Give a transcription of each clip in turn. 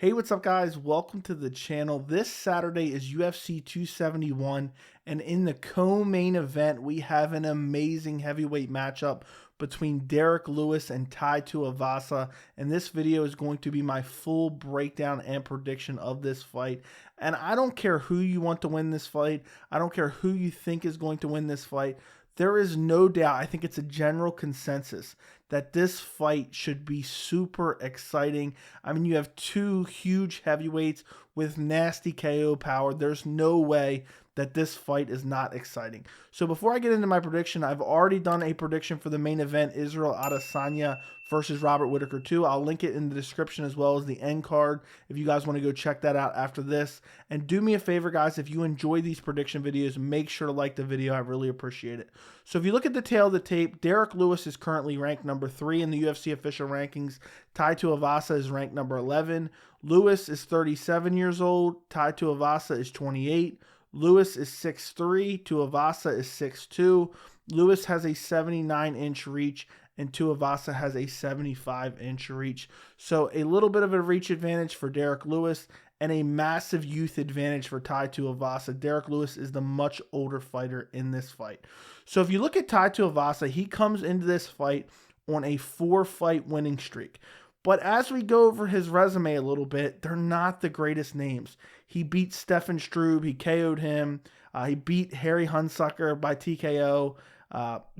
Hey, what's up, guys? Welcome to the channel. This Saturday is UFC 271, and in the co-main event, we have an amazing heavyweight matchup between Derrick Lewis and Tai Tuivasa, and this video is going to be my full breakdown and prediction of this fight. And I don't care who you want to win this fight. I don't care who you think is going to win this fight. There is no doubt, I think it's a general consensus, that this fight should be super exciting. I mean, you have two huge heavyweights with nasty KO power. There's no way that this fight is not exciting. So before I get into my prediction, I've already done a prediction for the main event, Israel Adesanya versus Robert Whittaker 2. I'll link it in the description as well as the end card if you guys want to go check that out after this. And do me a favor, guys, if you enjoy these prediction videos, make sure to like the video. I really appreciate it. So if you look at the tail of the tape, Derrick Lewis is currently ranked number 3 in the UFC official rankings. Tai Tuivasa is ranked number 11. Lewis is 37 years old. Tai Tuivasa is 28. Lewis is 6'3", Tuivasa is 6'2". Lewis has a 79-inch reach, and Tuivasa has a 75-inch reach. So a little bit of a reach advantage for Derrick Lewis and a massive youth advantage for Tai Tuivasa. Derrick Lewis is the much older fighter in this fight. So if you look at Tai Tuivasa, he comes into this fight on a 4-fight winning streak. But as we go over his resume a little bit, they're not the greatest names. He beat Stefan Struve. He KO'd him. He beat Harry Hunsucker by TKO.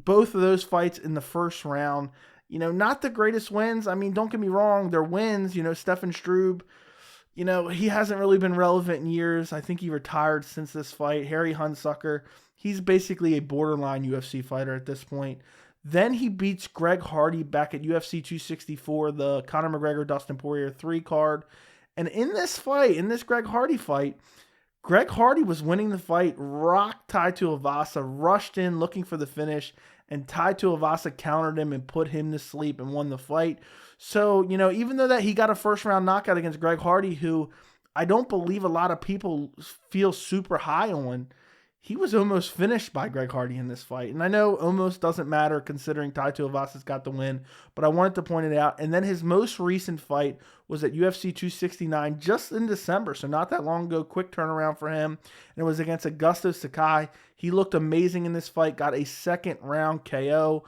Both of those fights in the first round. Not the greatest wins. I mean, don't get me wrong. They're wins. Stefan Struve, he hasn't really been relevant in years. I think he retired since this fight. Harry Hunsucker, he's basically a borderline UFC fighter at this point. Then he beats Greg Hardy back at UFC 264, the Conor McGregor-Dustin Poirier 3 card. And in this fight, in this Greg Hardy fight, Greg Hardy was winning the fight, rocked Tai Tuivasa, rushed in looking for the finish, and Tai Tuivasa countered him and put him to sleep and won the fight. So, even though that he got a first-round knockout against Greg Hardy, who I don't believe a lot of people feel super high on, he was almost finished by Greg Hardy in this fight. And I know almost doesn't matter considering Tai Tuivasa's got the win, but I wanted to point it out. And then his most recent fight was at UFC 269 just in December, so not that long ago. Quick turnaround for him. And it was against Augusto Sakai. He looked amazing in this fight, got a second-round KO.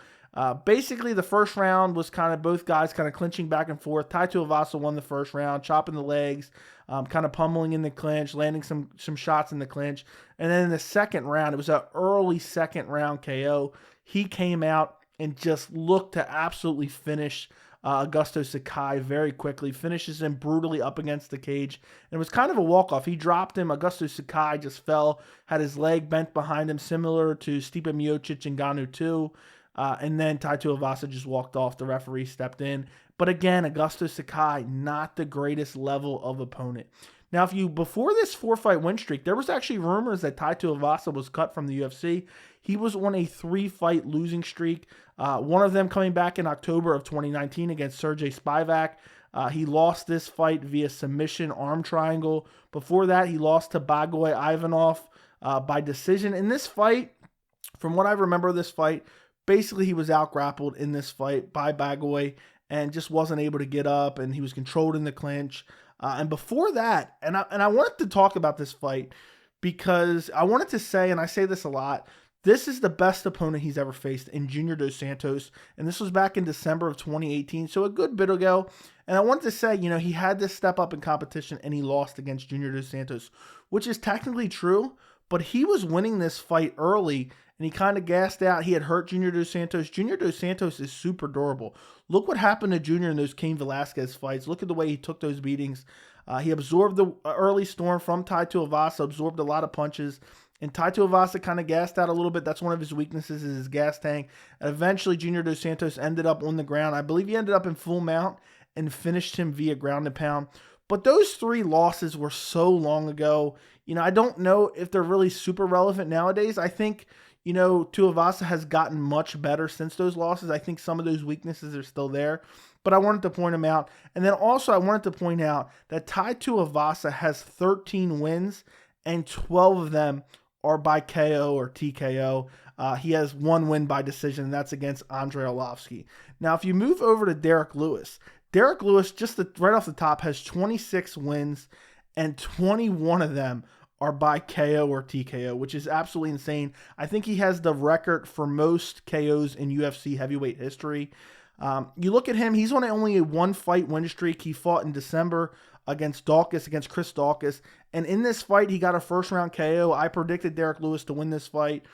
Basically, the first round was kind of both guys kind of clinching back and forth. Tai Tuivasa won the first round, chopping the legs, kind of pummeling in the clinch, landing some shots in the clinch. And then in the second round, it was an early second round KO. He came out and just looked to absolutely finish Augusto Sakai very quickly, finishes him brutally up against the cage. And it was kind of a walk-off. He dropped him. Augusto Sakai just fell, had his leg bent behind him, similar to Stipe Miocic and Ngannou 2. And then Tai Tuivasa just walked off. The referee stepped in. But again, Augusto Sakai, not the greatest level of opponent. Now, before this 4-fight win streak, there was actually rumors that Tai Tuivasa was cut from the UFC. He was on a 3-fight losing streak. One of them coming back in October of 2019 against Sergey Spivak. He lost this fight via submission arm triangle. Before that, he lost to Bagoy Ivanov by decision. In this fight, from what I remember of this fight, basically he was out-grappled in this fight by Bagoy and just wasn't able to get up, and he was controlled in the clinch. And before that, and I wanted to talk about this fight because I wanted to say, and I say this a lot, this is the best opponent he's ever faced in Junior Dos Santos, and this was back in December of 2018, so a good bit ago. And I wanted to say, he had this step up in competition, and he lost against Junior Dos Santos, which is technically true, but he was winning this fight early, and he kind of gassed out. He had hurt Junior Dos Santos. Junior Dos Santos is super durable. Look what happened to Junior in those Cain Velasquez fights. Look at the way he took those beatings. He absorbed the early storm from Tai Tuivasa, absorbed a lot of punches, and Tai Tuivasa kind of gassed out a little bit. That's one of his weaknesses, is his gas tank. And eventually, Junior Dos Santos ended up on the ground. I believe he ended up in full mount and finished him via ground and pound. But those 3 losses were so long ago. I don't know if they're really super relevant nowadays. I think, Tuivasa has gotten much better since those losses. I think some of those weaknesses are still there, but I wanted to point them out. And then also I wanted to point out that Tai Tuivasa has 13 wins, and 12 of them are by KO or TKO. He has 1 win by decision, and that's against Andrei Arlovski. Now, if you move over to Derrick Lewis, Derrick Lewis, right off the top, has 26 wins, and 21 of them are by KO or TKO, which is absolutely insane. I think he has the record for most KOs in UFC heavyweight history. You look at him, he's on only a one-fight win streak. He fought in December against Chris Daukaus, and in this fight, he got a first-round KO. I predicted Derrick Lewis to win this fight.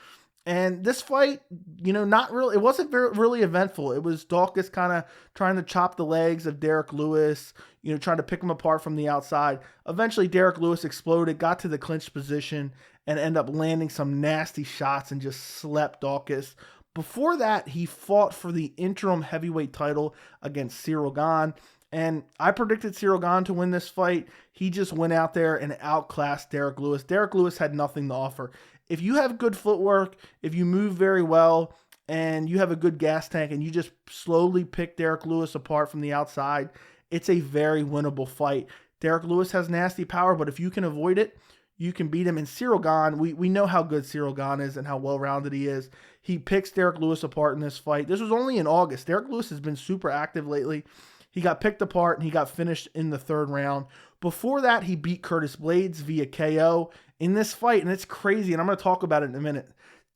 And this fight, not really, it wasn't really eventful. It was Daukaus kind of trying to chop the legs of Derrick Lewis, trying to pick him apart from the outside. Eventually, Derrick Lewis exploded, got to the clinch position, and ended up landing some nasty shots and just slept Daukaus. Before that, he fought for the interim heavyweight title against Ciryl Gane. And I predicted Ciryl Gane to win this fight. He just went out there and outclassed Derrick Lewis. Derrick Lewis had nothing to offer. If you have good footwork, if you move very well, and you have a good gas tank, and you just slowly pick Derrick Lewis apart from the outside, it's a very winnable fight. Derrick Lewis has nasty power, but if you can avoid it, you can beat him. And Ciryl Gane, we know how good Ciryl Gane is and how well-rounded he is. He picks Derrick Lewis apart in this fight. This was only in August. Derrick Lewis has been super active lately. He got picked apart, and he got finished in the third round. Before that, he beat Curtis Blaydes via KO in this fight, and it's crazy, and I'm going to talk about it in a minute.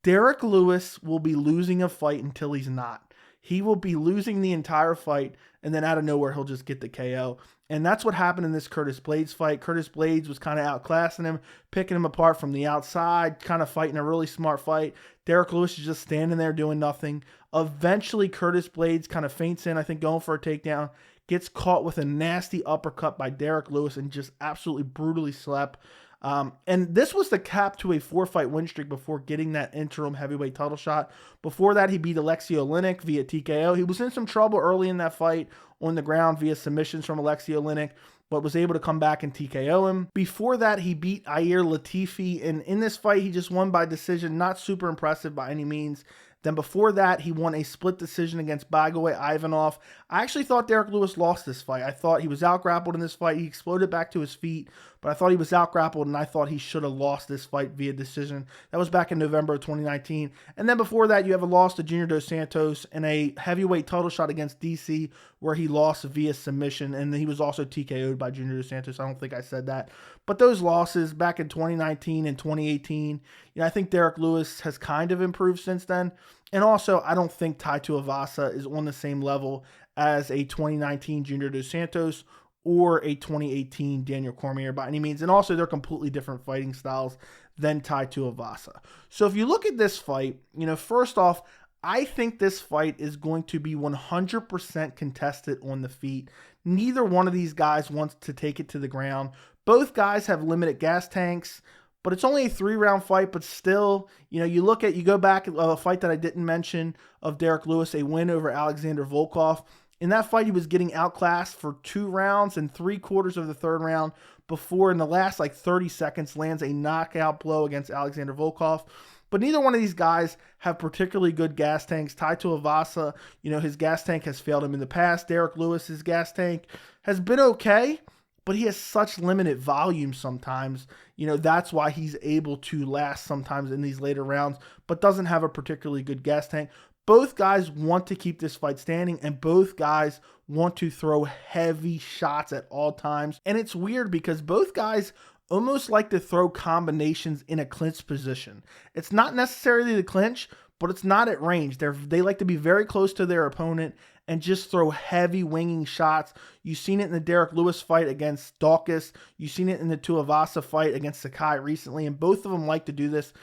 Derrick Lewis will be losing a fight until he's not. He will be losing the entire fight, and then out of nowhere, he'll just get the KO. And that's what happened in this Curtis Blaydes fight. Curtis Blaydes was kind of outclassing him, picking him apart from the outside, kind of fighting a really smart fight. Derrick Lewis is just standing there doing nothing. Eventually, Curtis Blaydes kind of feints in, I think going for a takedown, gets caught with a nasty uppercut by Derrick Lewis and just absolutely brutally slept. And this was the cap to a 4-fight win streak before getting that interim heavyweight title shot. Before that, he beat Alexei Oleinik via TKO. He was in some trouble early in that fight on the ground via submissions from Alexei Oleinik, but was able to come back and TKO him. Before that, he beat Ilir Latifi, and in this fight, he just won by decision. Not super impressive by any means. Then before that, he won a split decision against Bagoy Ivanov. I actually thought Derrick Lewis lost this fight. I thought he was out-grappled in this fight. He exploded back to his feet, but I thought he was out-grappled, and I thought he should have lost this fight via decision. That was back in November of 2019. And then before that, you have a loss to Junior Dos Santos and a heavyweight title shot against DC where he lost via submission, and he was also TKO'd by Junior Dos Santos. I don't think I said that. But those losses back in 2019 and 2018, I think Derrick Lewis has kind of improved since then. And also, I don't think Tai Tuivasa is on the same level as a 2019 Junior Dos Santos or a 2018 Daniel Cormier by any means. And also, they're completely different fighting styles than Tai Tuivasa. So if you look at this fight, first off, I think this fight is going to be 100% contested on the feet. Neither one of these guys wants to take it to the ground. Both guys have limited gas tanks, but it's only a 3-round fight, but still, you go back a fight that I didn't mention of Derrick Lewis, a win over Alexander Volkov. In that fight, he was getting outclassed for 2 rounds and 3/4 of the third round before in the last 30 seconds lands a knockout blow against Alexander Volkov. But neither one of these guys have particularly good gas tanks. Tai Tuivasa, his gas tank has failed him in the past. Derrick Lewis's gas tank has been okay, but he has such limited volume sometimes. That's why he's able to last sometimes in these later rounds, but doesn't have a particularly good gas tank. Both guys want to keep this fight standing, and both guys want to throw heavy shots at all times. And it's weird because both guys almost like to throw combinations in a clinch position. It's not necessarily the clinch, but it's not at range. They like to be very close to their opponent and just throw heavy winging shots. You've seen it in the Derrick Lewis fight against Daukaus. You've seen it in the Tuivasa fight against Sakai recently, and both of them like to do this.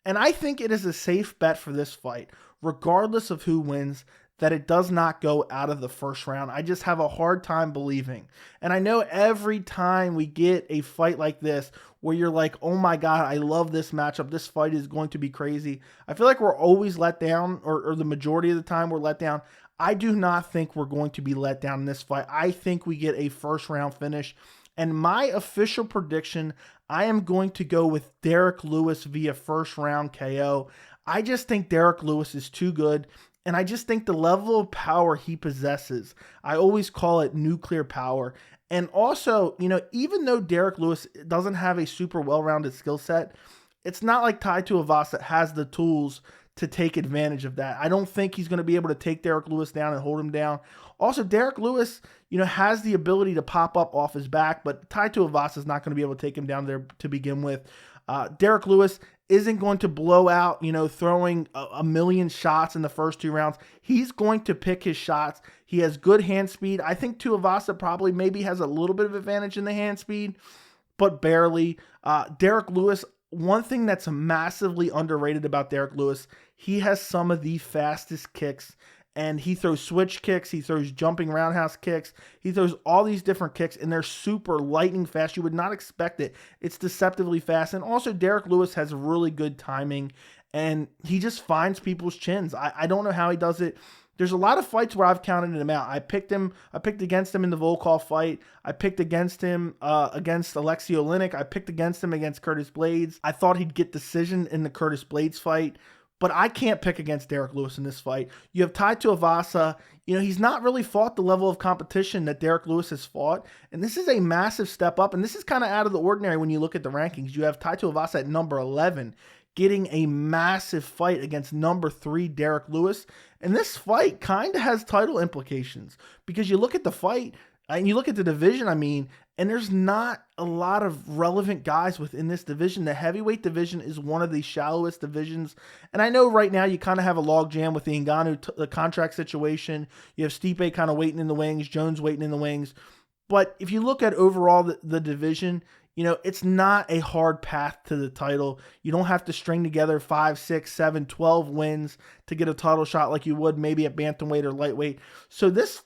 And I think it is a safe bet for this fight, regardless of who wins, that it does not go out of the first round. I just have a hard time believing. And I know every time we get a fight like this where you're like, oh my God, I love this matchup. This fight is going to be crazy. I feel like we're always let down, or the majority of the time we're let down. I do not think we're going to be let down in this fight. I think we get a first round finish. And my official prediction, I am going to go with Derrick Lewis via first round KO. I just think Derrick Lewis is too good. And I just think the level of power he possesses, I always call it nuclear power. And also, even though Derrick Lewis doesn't have a super well-rounded skill set, it's not like Tai Tuivasa has the tools to take advantage of that. I don't think he's going to be able to take Derrick Lewis down and hold him down. Also, Derrick Lewis, has the ability to pop up off his back, but Tai Tuivasa is not going to be able to take him down there to begin with. Derrick Lewis isn't going to blow out, throwing a million shots in the first 2 rounds. He's going to pick his shots. He has good hand speed. I think Tuivasa probably maybe has a little bit of advantage in the hand speed, but barely. Derrick Lewis, one thing that's massively underrated about Derrick Lewis, he has some of the fastest kicks, and he throws switch kicks, he throws jumping roundhouse kicks, he throws all these different kicks, and they're super lightning fast. You would not expect it. It's deceptively fast. And also, Derrick Lewis has really good timing, and he just finds people's chins. I don't know how he does it. There's a lot of fights where I've counted him out. I picked against him in the Volkov fight. I picked against him against Alexei Oleinik. I picked against him against Curtis Blades. I thought he'd get decision in the Curtis Blades fight. But I can't pick against Derrick Lewis in this fight. You have Tai Tuivasa. He's not really fought the level of competition that Derrick Lewis has fought. And this is a massive step up. And this is kind of out of the ordinary when you look at the rankings. You have Tai Tuivasa at number 11 getting a massive fight against number 3 Derrick Lewis. And this fight kind of has title implications because you look at the fight and you look at the division, and there's not a lot of relevant guys within this division. The heavyweight division is one of the shallowest divisions. And I know right now you kind of have a logjam with the Ngannou contract situation. You have Stipe kind of waiting in the wings, Jones waiting in the wings. But if you look at overall the division, it's not a hard path to the title. You don't have to string together 5, 6, 7, 12 wins to get a title shot like you would maybe at bantamweight or lightweight. So this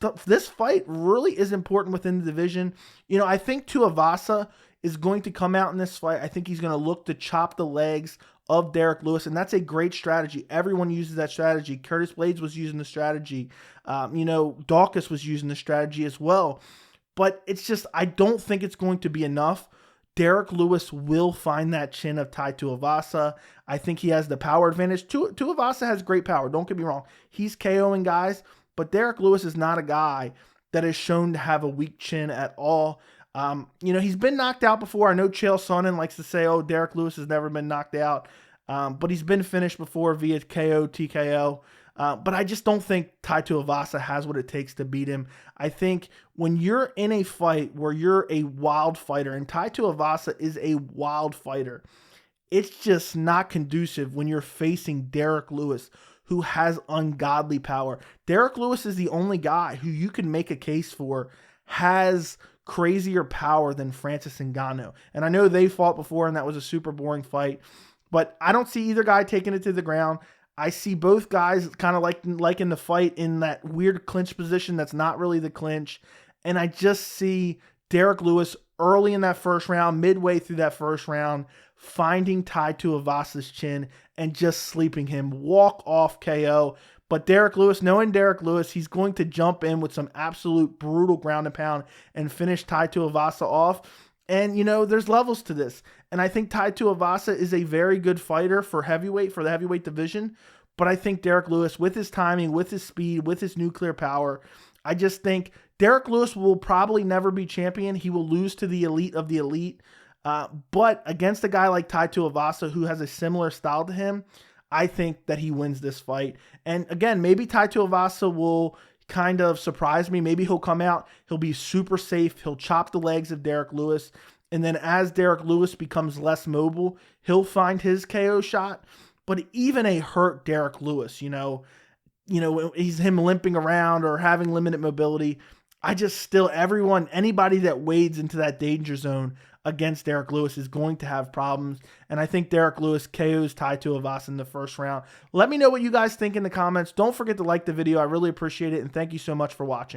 fight really is important within the division. I think Tuivasa is going to come out in this fight. I think he's going to look to chop the legs of Derrick Lewis, and that's a great strategy. Everyone uses that strategy. Curtis Blades was using the strategy. Dawkins was using the strategy as well. But it's just, I don't think it's going to be enough. Derrick Lewis will find that chin of Tai Tuivasa. I think he has the power advantage. Tuivasa has great power. Don't get me wrong. He's KOing guys, but Derrick Lewis is not a guy that is shown to have a weak chin at all. He's been knocked out before. I know Chael Sonnen likes to say, oh, Derrick Lewis has never been knocked out. But he's been finished before via KO, TKO. But I just don't think Tai Tuivasa has what it takes to beat him. I think when you're in a fight where you're a wild fighter, and Tai Tuivasa is a wild fighter, it's just not conducive when you're facing Derrick Lewis, who has ungodly power. Derrick Lewis is the only guy who you can make a case for has crazier power than Francis Ngannou. And I know they fought before, and that was a super boring fight. But I don't see either guy taking it to the ground. I see both guys kind of like in the fight in that weird clinch position that's not really the clinch. And I just see Derrick Lewis early in that first round, midway through that first round, finding Tai Tuivasa's chin and just sleeping him, walk off KO. But Derrick Lewis, knowing Derrick Lewis, he's going to jump in with some absolute brutal ground and pound and finish Tai Tuivasa off. And, there's levels to this. And I think Tai Tuivasa is a very good fighter for the heavyweight division. But I think Derrick Lewis, with his timing, with his speed, with his nuclear power, I just think Derrick Lewis will probably never be champion. He will lose to the elite of the elite. But against a guy like Tai Tuivasa, who has a similar style to him, I think that he wins this fight. And again, maybe Tai Tuivasa will kind of surprise me. Maybe he'll come out, he'll be super safe, he'll chop the legs of Derrick Lewis, and then as Derrick Lewis becomes less mobile, he'll find his KO shot. But even a hurt Derrick Lewis, he's him limping around or having limited mobility, anybody that wades into that danger zone against Derrick Lewis is going to have problems. And I think Derrick Lewis KOs Tai Tuivasa in the first round. Let me know what you guys think in the comments. Don't forget to like the video. I really appreciate it. And thank you so much for watching.